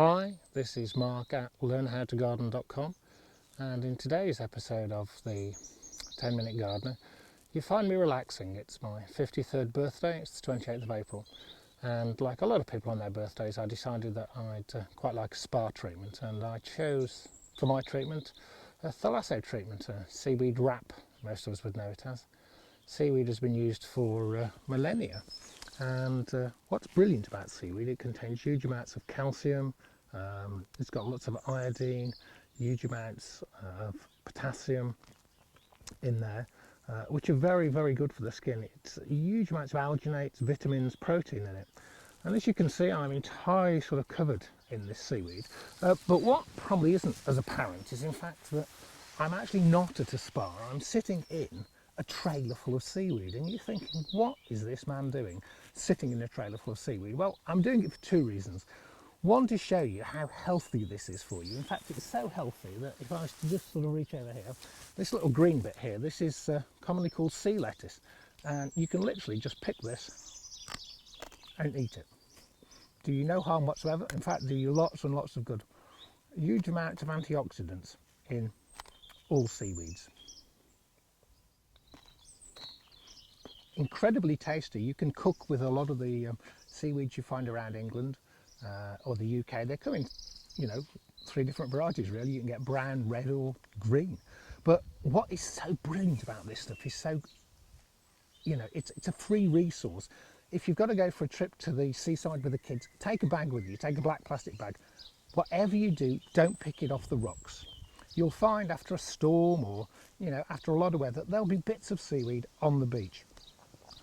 Hi, this is Mark at learnhowtogarden.com, and in today's episode of the 10-Minute Gardener, you find me relaxing. It's my 53rd birthday, it's the 28th of April, and like a lot of people on their birthdays, I decided that I'd quite like a spa treatment, and I chose for my treatment a thalasso treatment, a seaweed wrap, most of us would know it as. Seaweed has been used for millennia. And what's brilliant about seaweed, it contains huge amounts of calcium, it's got lots of iodine, huge amounts of potassium in there, which are very, very good for the skin. It's huge amounts of alginates, vitamins, protein in it. And as you can see, I'm entirely sort of covered in this seaweed. But what probably isn't as apparent is in fact that I'm actually not at a spa. I'm sitting in a trailer full of seaweed, and you're thinking, what is this man doing sitting in a trailer full of seaweed? Well, I'm doing it for two reasons. One, to show you how healthy this is for you. In fact, it's so healthy that if I was to just sort of reach over here, this little green bit here, this is commonly called sea lettuce, and you can literally just pick this and eat it. Do you no harm whatsoever? In fact, do you lots and lots of good. Huge amounts of antioxidants in all seaweeds. Incredibly tasty. You can cook with a lot of the seaweeds you find around England or the UK. They come in, three different varieties really. You can get brown, red or green. But what is so brilliant about this stuff is so, it's a free resource. If you've got to go for a trip to the seaside with the kids, take a bag with you, take a black plastic bag. Whatever you do, don't pick it off the rocks. You'll find after a storm or, after a lot of weather, there'll be bits of seaweed on the beach.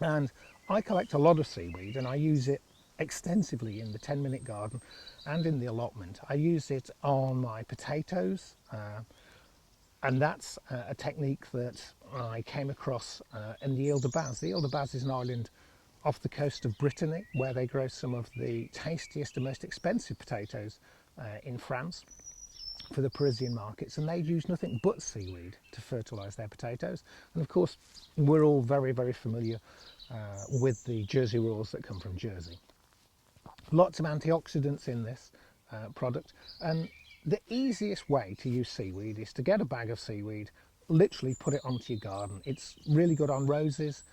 And I collect a lot of seaweed and I use it extensively in the 10-minute garden and in the allotment. I use it on my potatoes and that's a technique that I came across in the Ile de Baz. The Ile de Baz is an island off the coast of Brittany where they grow some of the tastiest and most expensive potatoes in France for the Parisian markets, and they use nothing but seaweed to fertilise their potatoes. And of course we're all very, very familiar with the Jersey Royals that come from Jersey. Lots of antioxidants in this product, and the easiest way to use seaweed is to get a bag of seaweed, literally put it onto your garden. It's really good on roses,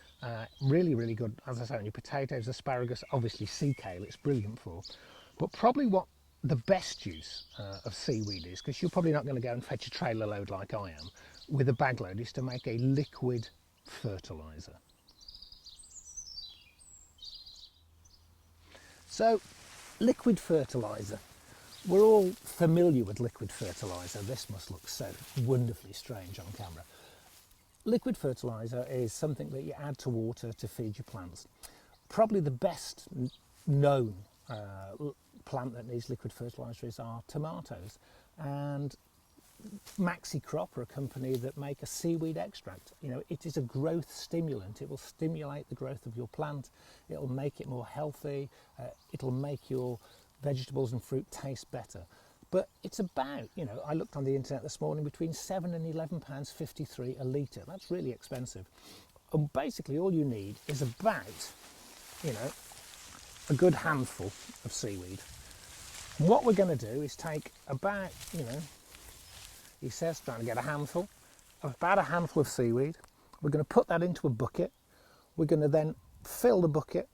really, really good, as I say, on your potatoes, asparagus, obviously sea kale it's brilliant for. But probably what the best use of seaweed is, because you're probably not going to go and fetch a trailer load like I am with a bag load, is to make a liquid fertiliser. So, liquid fertiliser. We're all familiar with liquid fertiliser. This must look so wonderfully strange on camera. Liquid fertiliser is something that you add to water to feed your plants. Probably the best known plant that needs liquid fertiliser is our tomatoes, and Maxi Crop are a company that make a seaweed extract. It is a growth stimulant. It will stimulate the growth of your plant. It'll make it more healthy. It'll make your vegetables and fruit taste better. But it's about, I looked on the internet this morning, between £7 and £11.53 a litre. That's really expensive. And basically all you need is about, a good handful of seaweed. And what we're going to do is take about, he says trying to get about a handful of seaweed. We're going to put that into a bucket. We're going to then fill the bucket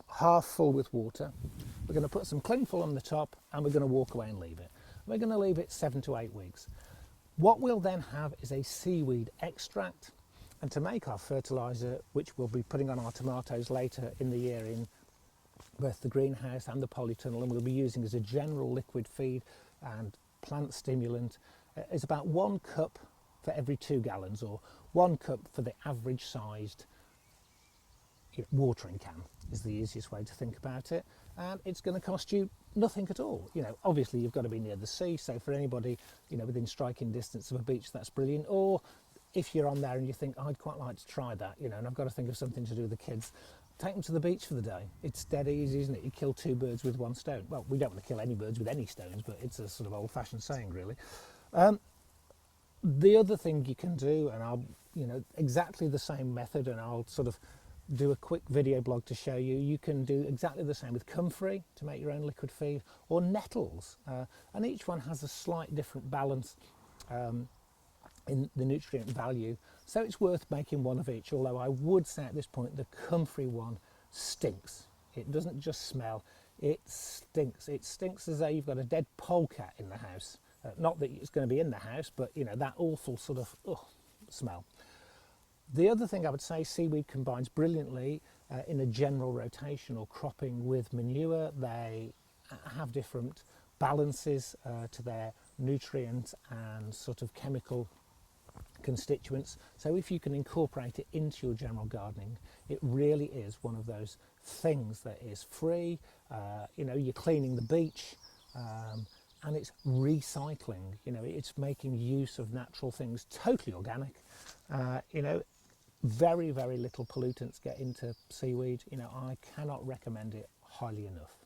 half full with water. We're going to put some cling film on the top and we're going to walk away and leave it. We're going to leave it 7 to 8 weeks. What we'll then have is a seaweed extract, and to make our fertiliser, which we'll be putting on our tomatoes later in the year in both the greenhouse and the polytunnel, and we'll be using as a general liquid feed and plant stimulant, is about 1 cup for every 2 gallons, or 1 cup for the average sized watering can is the easiest way to think about it. And it's going to cost you nothing at all. Obviously you've got to be near the sea, so for anybody within striking distance of a beach, that's brilliant. Or if you're on there and you think, I'd quite like to try that, and I've got to think of something to do with the kids, take them to the beach for the day. It's dead easy, isn't it? You kill 2 birds with 1 stone. Well, we don't want to kill any birds with any stones, but it's a sort of old-fashioned saying, really. The other thing you can do, and I'll, exactly the same method, and I'll sort of do a quick video blog to show you. You can do exactly the same with comfrey to make your own liquid feed, or nettles, and each one has a slight different balance in the nutrient value, so it's worth making one of each. Although I would say at this point the comfrey one stinks. It doesn't just smell, it stinks. It stinks as though you've got a dead polecat in the house. Not that it's going to be in the house, but you know, that awful sort of smell. The other thing I would say, seaweed combines brilliantly in a general rotation or cropping with manure. They have different balances to their nutrients and sort of chemical constituents. So if you can incorporate it into your general gardening, it really is one of those things that is free. You know, you're cleaning the beach, and it's recycling. You know, it's making use of natural things, totally organic. You know, very, very little pollutants get into seaweed. You know, I cannot recommend it highly enough.